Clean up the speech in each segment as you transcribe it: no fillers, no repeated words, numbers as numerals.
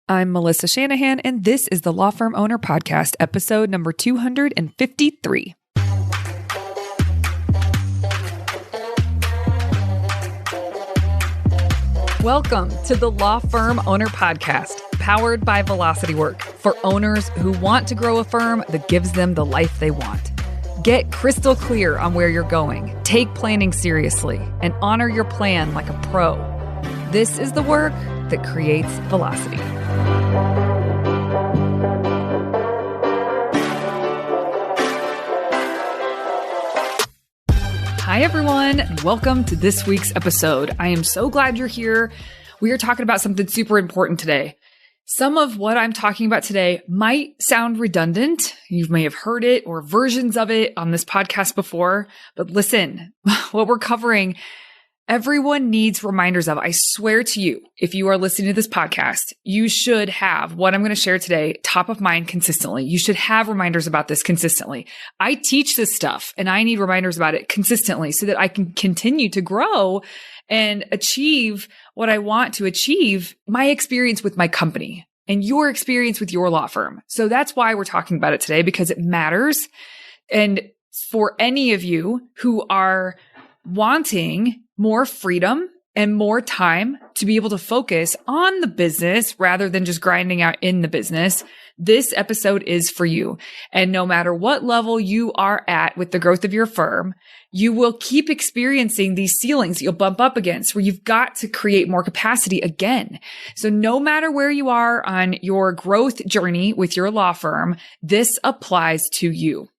I'm Melissa Shanahan, and this is the Law Firm Owner Podcast, episode number 253. Welcome to the Law Firm Owner Podcast, powered by Velocity Work, for owners who want to grow a firm that gives them the life they want. Get crystal clear on where you're going, take planning seriously, and honor your plan like a pro. This is the work that creates velocity. Hi, everyone, and welcome to this week's episode. I am so glad you're here. We are talking about something super important today. Some of what I'm talking about today might sound redundant. You may have heard it or versions of it on this podcast before, but listen, what we're covering, everyone needs reminders of. I swear to you, if you are listening to this podcast, you should have what I'm going to share today top of mind consistently. You should have reminders about this consistently. I teach this stuff and I need reminders about it consistently so that I can continue to grow and achieve what I want to achieve, my experience with my company and your experience with your law firm. So that's why we're talking about it today, because it matters. And for any of you who are wanting more freedom and more time to be able to focus on the business rather than just grinding out in the business, this episode is for you. And no matter what level you are at with the growth of your firm, you will keep experiencing these ceilings that you'll bump up against where you've got to create more capacity again. So no matter where you are on your growth journey with your law firm, this applies to you.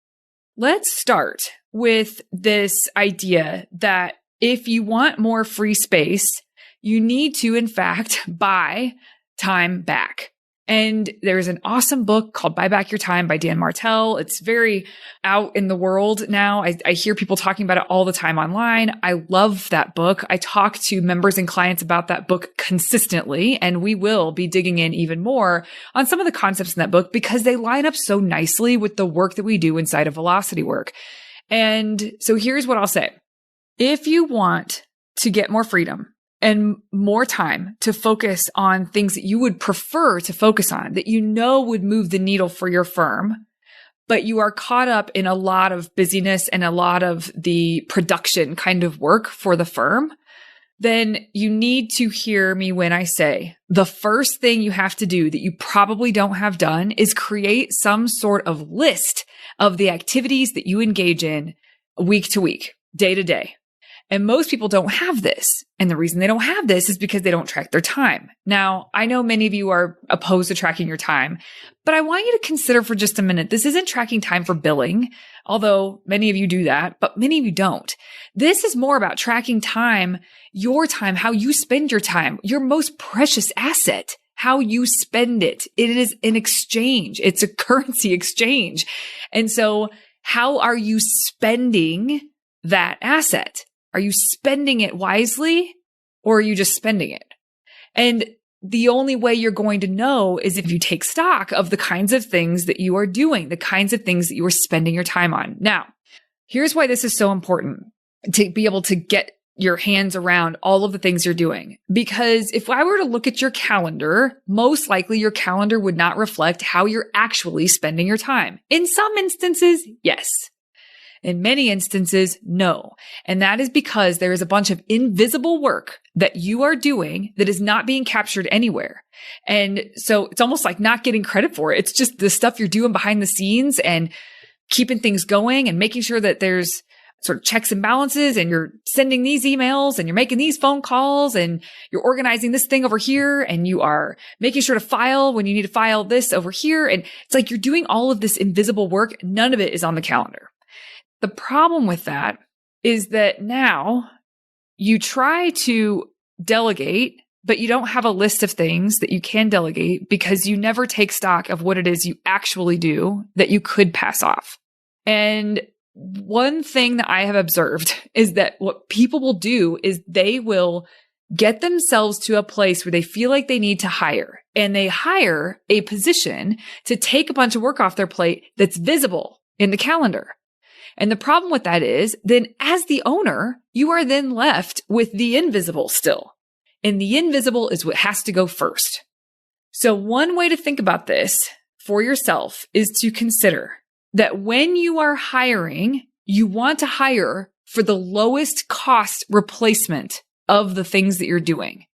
Let's start with this idea that if you want more free space, you need to, in fact, buy time back. And there's an awesome book called Buy Back Your Time by Dan Martell. It's very out in the world now. I hear people talking about it all the time online. I love that book. I talk to members and clients about that book consistently, and we will be digging in even more on some of the concepts in that book because they line up so nicely with the work that we do inside of Velocity Work. And so here's what I'll say. If you want to get more freedom and more time to focus on things that you would prefer to focus on, that you know would move the needle for your firm, but you are caught up in a lot of busyness and a lot of the production kind of work for the firm, then you need to hear me when I say the first thing you have to do that you probably don't have done is create some sort of list of the activities that you engage in week to week, day to day. And most people don't have this. And the reason they don't have this is because they don't track their time. Now, I know many of you are opposed to tracking your time, but I want you to consider for just a minute, this isn't tracking time for billing, although many of you do that, but many of you don't. This is more about tracking time, your time, how you spend your time, your most precious asset, how you spend it. It is an exchange. It's a currency exchange. And so how are you spending that asset? Are you spending it wisely or are you just spending it? And the only way you're going to know is if you take stock of the kinds of things that you are doing, the kinds of things that you are spending your time on. Now, here's why this is so important to be able to get your hands around all of the things you're doing. Because if I were to look at your calendar, most likely your calendar would not reflect how you're actually spending your time. In some instances, yes. In many instances, no. And that is because there is a bunch of invisible work that you are doing that is not being captured anywhere. And so it's almost like not getting credit for it. It's just the stuff you're doing behind the scenes and keeping things going and making sure that there's sort of checks and balances and you're sending these emails and you're making these phone calls and you're organizing this thing over here and you are making sure to file when you need to file this over here. And it's like you're doing all of this invisible work. None of it is on the calendar. The problem with that is that now you try to delegate, but you don't have a list of things that you can delegate because you never take stock of what it is you actually do that you could pass off. And one thing that I have observed is that what people will do is they will get themselves to a place where they feel like they need to hire, and they hire a position to take a bunch of work off their plate that's visible in the calendar. And the problem with that is then as the owner, you are then left with the invisible still. And the invisible is what has to go first. So one way to think about this for yourself is to consider that when you are hiring, you want to hire for the lowest cost replacement of the things that you're doing.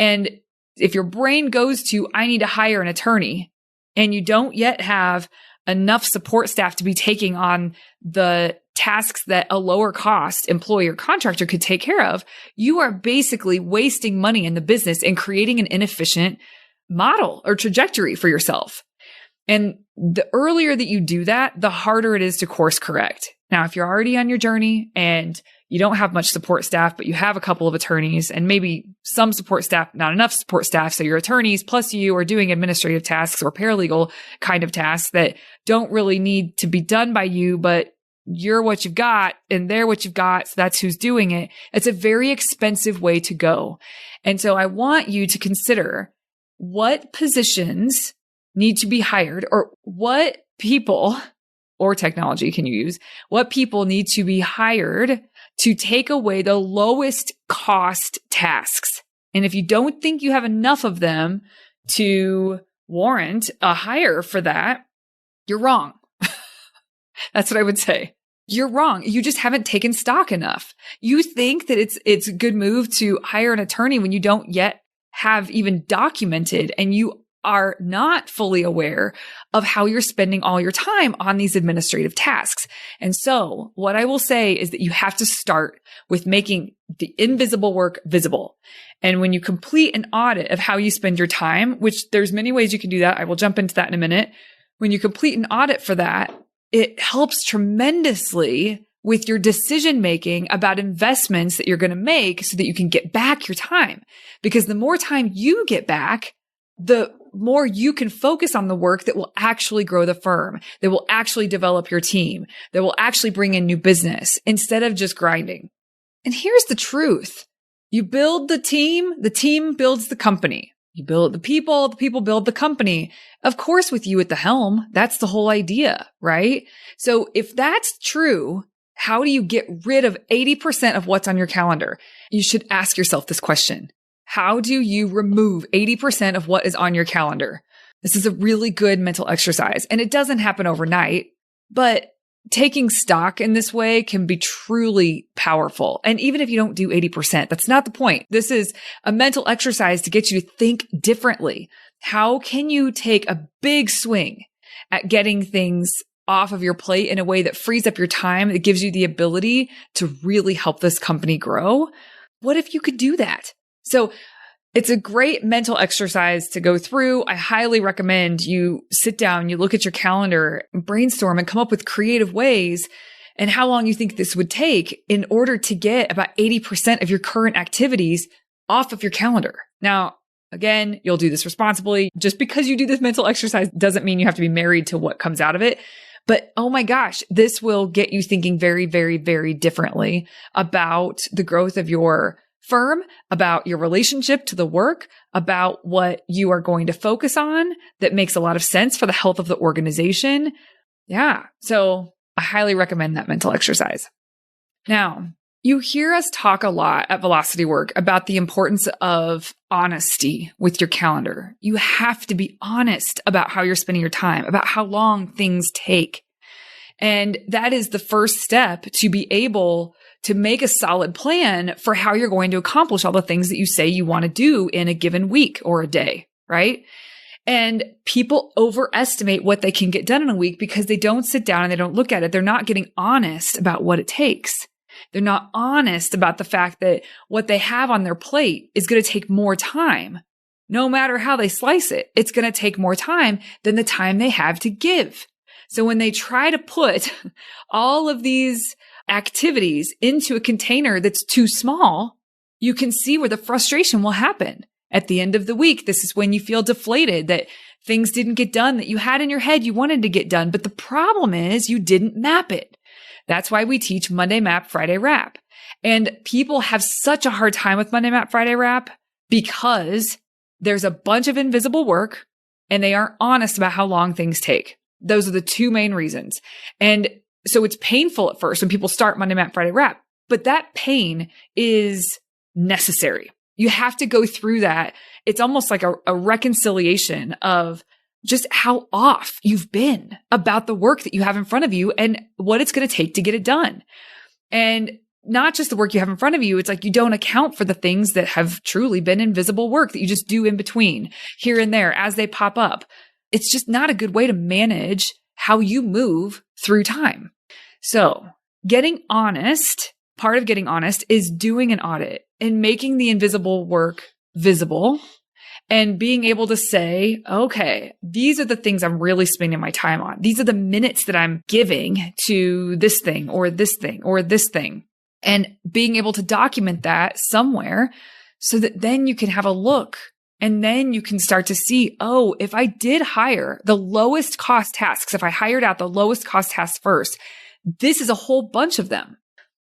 And if your brain goes to, I need to hire an attorney, and you don't yet have enough support staff to be taking on the tasks that a lower cost employee or contractor could take care of, you are basically wasting money in the business and creating an inefficient model or trajectory for yourself. And the earlier that you do that, the harder it is to course correct. Now, if you're already on your journey and you don't have much support staff, but you have a couple of attorneys and maybe some support staff, not enough support staff. So your attorneys plus you are doing administrative tasks or paralegal kind of tasks that don't really need to be done by you, but you're what you've got and they're what you've got. So that's who's doing it. It's a very expensive way to go. And so I want you to consider what positions need to be hired, or what people or technology can you use, what people need to be hired to take away the lowest cost tasks. And if you don't think you have enough of them to warrant a hire for that, you're wrong. That's what I would say. You're wrong. You just haven't taken stock enough. You think that it's a good move to hire an attorney when you don't yet have even documented, and you are not fully aware of how you're spending all your time on these administrative tasks. And so what I will say is that you have to start with making the invisible work visible. And when you complete an audit of how you spend your time, which there's many ways you can do that, I will jump into that in a minute. When you complete an audit for that, it helps tremendously with your decision-making about investments that you're going to make so that you can get back your time. Because the more time you get back, the more you can focus on the work that will actually grow the firm, that will actually develop your team, that will actually bring in new business instead of just grinding. And here's the truth. You build the team builds the company. You build the people build the company. Of course, with you at the helm, that's the whole idea, right? So if that's true, how do you get rid of 80% of what's on your calendar? You should ask yourself this question. How do you remove 80% of what is on your calendar? This is a really good mental exercise, and it doesn't happen overnight, but taking stock in this way can be truly powerful. And even if you don't do 80%, that's not the point. This is a mental exercise to get you to think differently. How can you take a big swing at getting things off of your plate in a way that frees up your time, that gives you the ability to really help this company grow? What if you could do that? So it's a great mental exercise to go through. I highly recommend you sit down, you look at your calendar, brainstorm, and come up with creative ways and how long you think this would take in order to get about 80% of your current activities off of your calendar. Now, again, you'll do this responsibly. Just because you do this mental exercise doesn't mean you have to be married to what comes out of it. But oh my gosh, this will get you thinking very, very, very differently about the growth of your firm, about your relationship to the work, about what you are going to focus on that makes a lot of sense for the health of the organization. Yeah. So I highly recommend that mental exercise. Now, you hear us talk a lot at Velocity Work about the importance of honesty with your calendar. You have to be honest about how you're spending your time, about how long things take. And that is the first step to be able to make a solid plan for how you're going to accomplish all the things that you say you want to do in a given week or a day, right? And people overestimate what they can get done in a week because they don't sit down and they don't look at it. They're not getting honest about what it takes. They're not honest about the fact that what they have on their plate is going to take more time. No matter how they slice it, it's going to take more time than the time they have to give. So when they try to put all of these activities into a container that's too small, you can see where the frustration will happen. At the end of the week, this is when you feel deflated that things didn't get done that you had in your head you wanted to get done. But the problem is you didn't map it. That's why we teach Monday Map, Friday Wrap. And people have such a hard time with Monday Map, Friday Wrap because there's a bunch of invisible work and they aren't honest about how long things take. Those are the two main reasons. And so it's painful at first when people start Monday Map, Friday Wrap, but that pain is necessary. You have to go through that. It's almost like a reconciliation of just how off you've been about the work that you have in front of you and what it's going to take to get it done. And not just the work you have in front of you. It's like you don't account for the things that have truly been invisible work that you just do in between here and there as they pop up. It's just not a good way to manage how you move through time. So getting honest, part of getting honest is doing an audit and making the invisible work visible and being able to say, okay, these are the things I'm really spending my time on. These are the minutes that I'm giving to this thing or this thing or this thing. And being able to document that somewhere so that then you can have a look and then you can start to see, oh, if I did hire the lowest cost tasks, if I hired out the lowest cost tasks first, this is a whole bunch of them.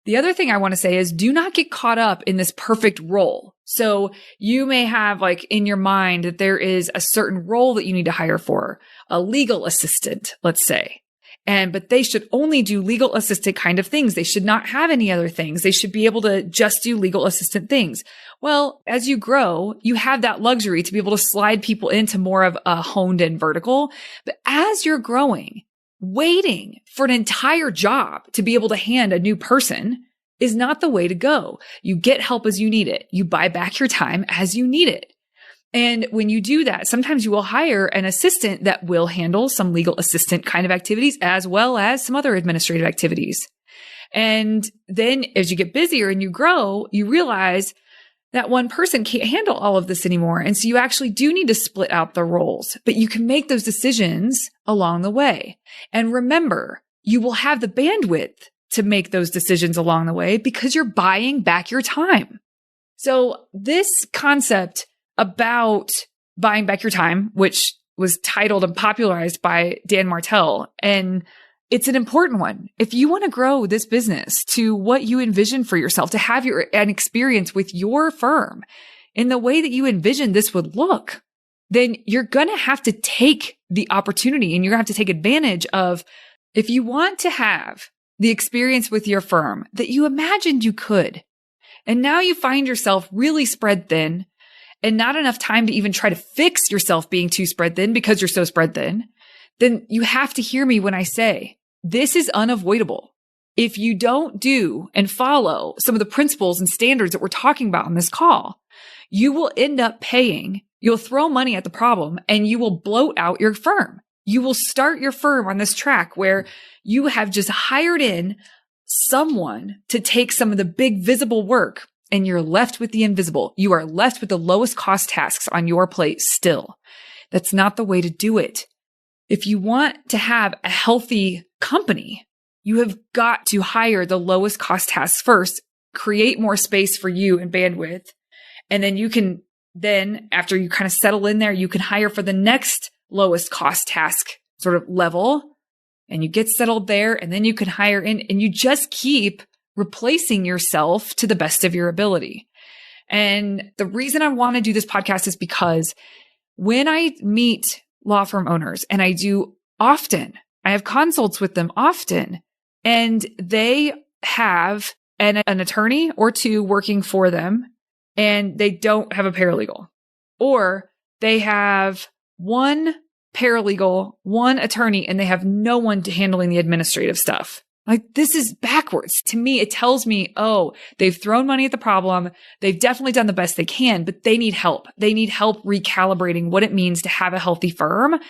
The other thing I want to say is do not get caught up in this perfect role. So you may have like in your mind that there is a certain role that you need to hire for, a legal assistant, let's say. But they should only do legal assistant kind of things. They should not have any other things. They should be able to just do legal assistant things. Well, as you grow, you have that luxury to be able to slide people into more of a honed in vertical. But as you're growing, waiting for an entire job to be able to hand a new person is not the way to go. You get help as you need it. You buy back your time as you need it. And when you do that, sometimes you will hire an assistant that will handle some legal assistant kind of activities as well as some other administrative activities. And then as you get busier and you grow, you realize that one person can't handle all of this anymore. And so you actually do need to split out the roles, but you can make those decisions along the way. And remember, you will have the bandwidth to make those decisions along the way because you're buying back your time. So this concept about buying back your time, which was titled and popularized by Dan Martell. And it's an important one. If you want to grow this business to what you envision for yourself, to have an experience with your firm in the way that you envision this would look, then you're going to have to take the opportunity and you're going to have to take advantage of, if you want to have the experience with your firm that you imagined you could, and now you find yourself really spread thin, and not enough time to even try to fix yourself being too spread thin because you're so spread thin, then you have to hear me when I say this is unavoidable. If you don't do and follow some of the principles and standards that we're talking about on this call, you will end up paying, you'll throw money at the problem and you will bloat out your firm. You will start your firm on this track where you have just hired in someone to take some of the big visible work and you're left with the invisible. You are left with the lowest cost tasks on your plate still. That's not the way to do it. If you want to have a healthy company, you have got to hire the lowest cost tasks first, create more space for you and bandwidth. And then you can after you kind of settle in there, you can hire for the next lowest cost task sort of level and you get settled there and then you can hire in and you just keep replacing yourself to the best of your ability. And the reason I want to do this podcast is because when I meet law firm owners, and I do often, I have consults with them often, and they have an attorney or two working for them, and they don't have a paralegal. Or they have one paralegal, one attorney, and they have no one handling the administrative stuff. Like, this is backwards. To me, it tells me, oh, they've thrown money at the problem. They've definitely done the best they can, but they need help. They need help recalibrating what it means to have a healthy firm.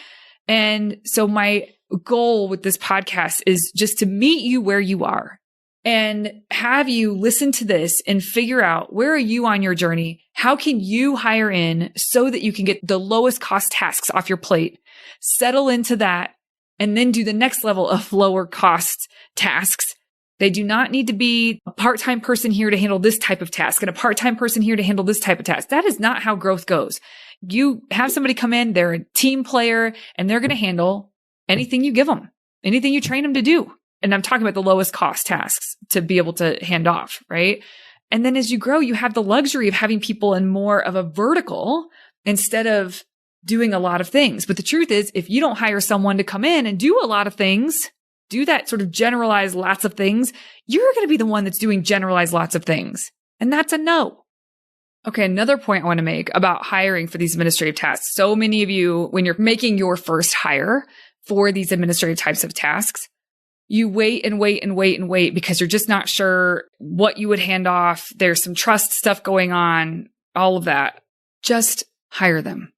And so my goal with this podcast is just to meet you where you are and have you listen to this and figure out, where are you on your journey? How can you hire in so that you can get the lowest cost tasks off your plate, settle into that, and then do the next level of lower cost tasks. They do not need to be a part-time person here to handle this type of task and a part-time person here to handle this type of task. That is not how growth goes. You have somebody come in, they're a team player, and they're going to handle anything you give them, anything you train them to do. And I'm talking about the lowest cost tasks to be able to hand off, right? And then as you grow, you have the luxury of having people in more of a vertical instead of doing a lot of things. But the truth is, if you don't hire someone to come in and do a lot of things, do that sort of generalized lots of things, you're going to be the one that's doing generalized lots of things. And that's a no. Okay, another point I want to make about hiring for these administrative tasks. So many of you, when you're making your first hire for these administrative types of tasks, you wait and wait and wait and wait because you're just not sure what you would hand off. There's some trust stuff going on, all of that. Just hire them.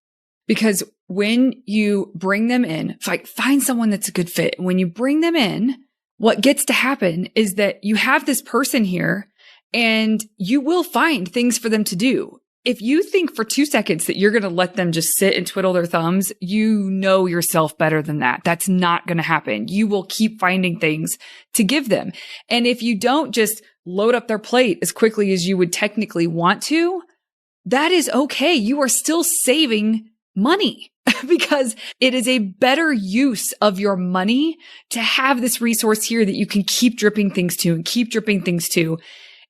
Because when you bring them in, find someone that's a good fit. When you bring them in, what gets to happen is that you have this person here and you will find things for them to do. If you think for 2 seconds that you're going to let them just sit and twiddle their thumbs, you know yourself better than that. That's not going to happen. You will keep finding things to give them. And if you don't just load up their plate as quickly as you would technically want to, that is okay. You are still saving money because it is a better use of your money to have this resource here that you can keep dripping things to and keep dripping things to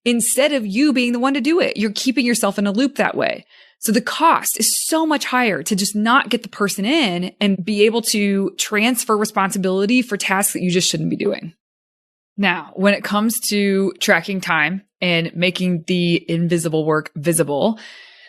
instead of you being the one to do it. You're keeping yourself in a loop that way. So the cost is so much higher to just not get the person in and be able to transfer responsibility for tasks that you just shouldn't be doing. Now, when it comes to tracking time and making the invisible work visible,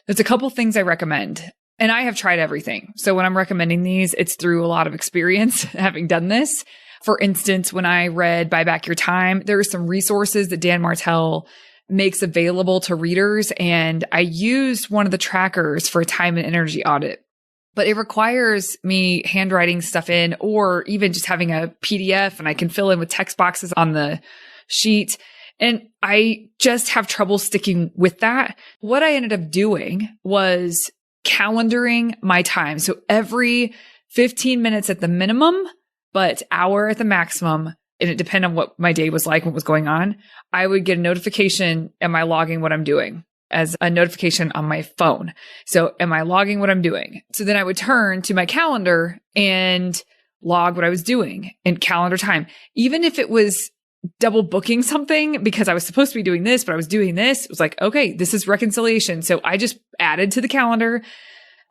there's a couple things I recommend. And I have tried everything. So when I'm recommending these, it's through a lot of experience having done this. For instance, when I read Buy Back Your Time, there are some resources that Dan Martell makes available to readers. And I used one of the trackers for a time and energy audit, but it requires me handwriting stuff in or even just having a PDF and I can fill in with text boxes on the sheet. And I just have trouble sticking with that. What I ended up doing was calendaring my time. So every 15 minutes at the minimum, but hour at the maximum, and it depended on what my day was like, what was going on, I would get a notification, am I logging what I'm doing, as a notification on my phone. So am I logging what I'm doing? So then I would turn to my calendar and log what I was doing in calendar time. Even if it was double booking something because I was supposed to be doing this, but I was doing this. It was like, okay, this is reconciliation. So I just added to the calendar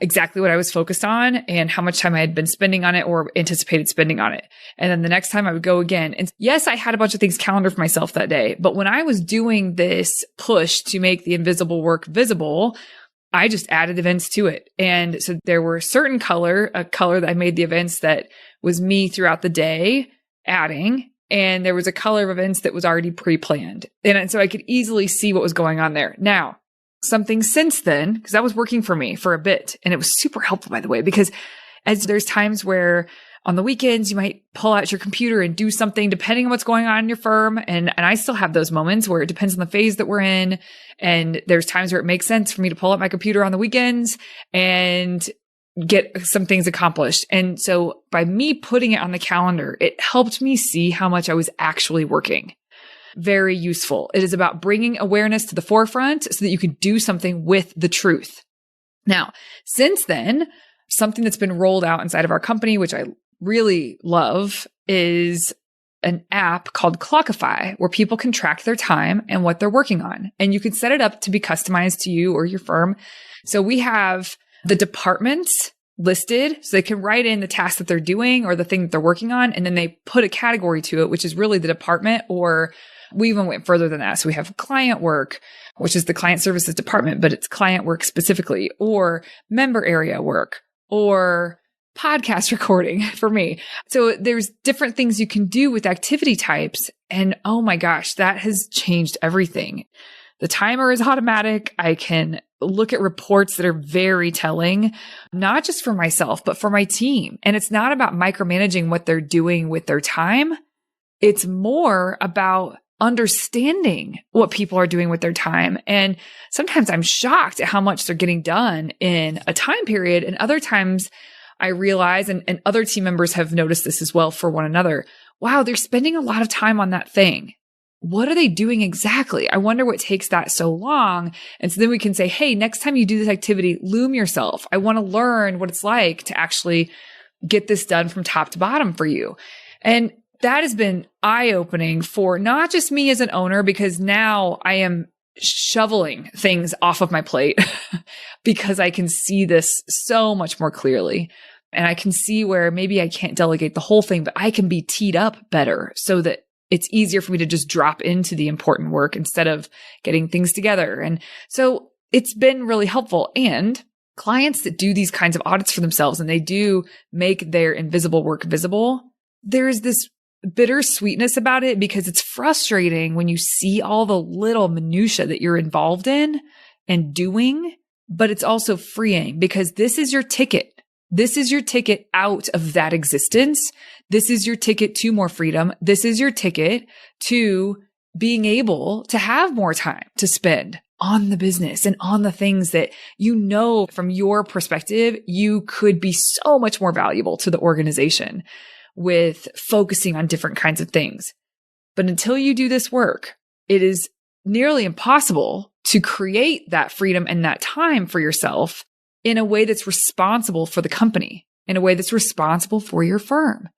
exactly what I was focused on and how much time I had been spending on it or anticipated spending on it. And then the next time I would go again. And yes, I had a bunch of things calendared for myself that day. But when I was doing this push to make the invisible work visible, I just added events to it. And so there were a certain color that I made the events that was me throughout the day adding. And there was a color of events that was already pre-planned. And so I could easily see what was going on there. Now, something since then, because that was working for me for a bit. And it was super helpful, by the way, because as there's times where on the weekends, you might pull out your computer and do something depending on what's going on in your firm. And I still have those moments where it depends on the phase that we're in. And there's times where it makes sense for me to pull out my computer on the weekends and get some things accomplished. And so by me putting it on the calendar, it helped me see how much I was actually working. Very useful. It is about bringing awareness to the forefront so that you can do something with the truth. Now, since then, something that's been rolled out inside of our company, which I really love, is an app called Clockify, where people can track their time and what they're working on. And you can set it up to be customized to you or your firm. So we have the departments listed so they can write in the task that they're doing or the thing that they're working on. And then they put a category to it, which is really the department, or we even went further than that. So we have client work, which is the client services department, but it's client work specifically, or member area work, or podcast recording for me. So there's different things you can do with activity types. And oh my gosh, that has changed everything. The timer is automatic. I can look at reports that are very telling, not just for myself, but for my team. And it's not about micromanaging what they're doing with their time. It's more about understanding what people are doing with their time. And sometimes I'm shocked at how much they're getting done in a time period. And other times I realize, and other team members have noticed this as well for one another, wow, they're spending a lot of time on that thing. What are they doing exactly? I wonder what takes that so long. And so then we can say, hey, next time you do this activity, loom yourself. I want to learn what it's like to actually get this done from top to bottom for you. And that has been eye-opening for not just me as an owner, because now I am shoveling things off of my plate because I can see this so much more clearly. And I can see where maybe I can't delegate the whole thing, but I can be teed up better so that it's easier for me to just drop into the important work instead of getting things together. And so it's been really helpful. And clients that do these kinds of audits for themselves and they do make their invisible work visible, there's this bittersweetness about it because it's frustrating when you see all the little minutia that you're involved in and doing, but it's also freeing because this is your ticket. This is your ticket out of that existence. This is your ticket to more freedom. This is your ticket to being able to have more time to spend on the business and on the things that you know from your perspective, you could be so much more valuable to the organization with focusing on different kinds of things. But until you do this work, it is nearly impossible to create that freedom and that time for yourself in a way that's responsible for the company, in a way that's responsible for your firm.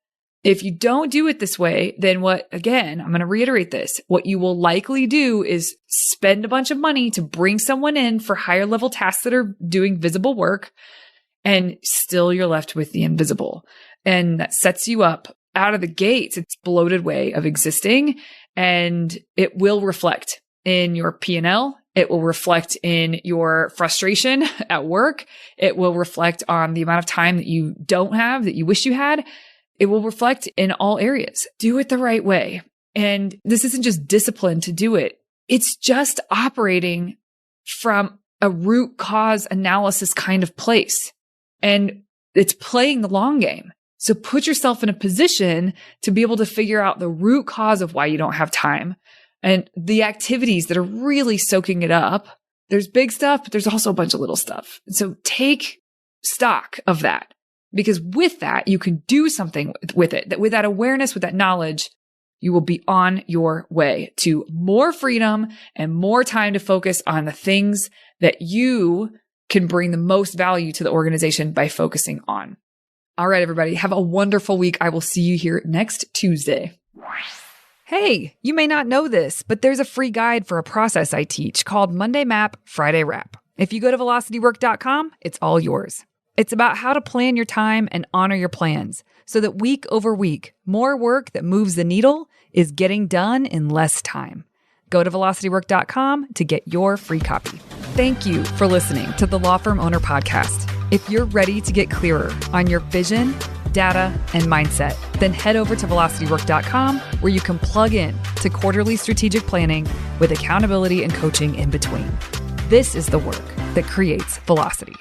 If you don't do it this way, then again, I'm going to reiterate this, what you will likely do is spend a bunch of money to bring someone in for higher level tasks that are doing visible work, and still you're left with the invisible. And that sets you up out of the gates. It's a bloated way of existing, and it will reflect in your P&L. It will reflect in your frustration at work. It will reflect on the amount of time that you don't have, that you wish you had. It will reflect in all areas. Do it the right way. And this isn't just discipline to do it. It's just operating from a root cause analysis kind of place. And it's playing the long game. So put yourself in a position to be able to figure out the root cause of why you don't have time and the activities that are really soaking it up. There's big stuff, but there's also a bunch of little stuff. So take stock of that, because with that, you can do something with it. That with that awareness, with that knowledge, you will be on your way to more freedom and more time to focus on the things that you can bring the most value to the organization by focusing on. All right, everybody, have a wonderful week. I will see you here next Tuesday. Hey, you may not know this, but there's a free guide for a process I teach called Monday Map, Friday Wrap. If you go to velocitywork.com, it's all yours. It's about how to plan your time and honor your plans so that week over week, more work that moves the needle is getting done in less time. Go to velocitywork.com to get your free copy. Thank you for listening to the Law Firm Owner Podcast. If you're ready to get clearer on your vision, data, and mindset, then head over to velocitywork.com where you can plug in to quarterly strategic planning with accountability and coaching in between. This is the work that creates velocity.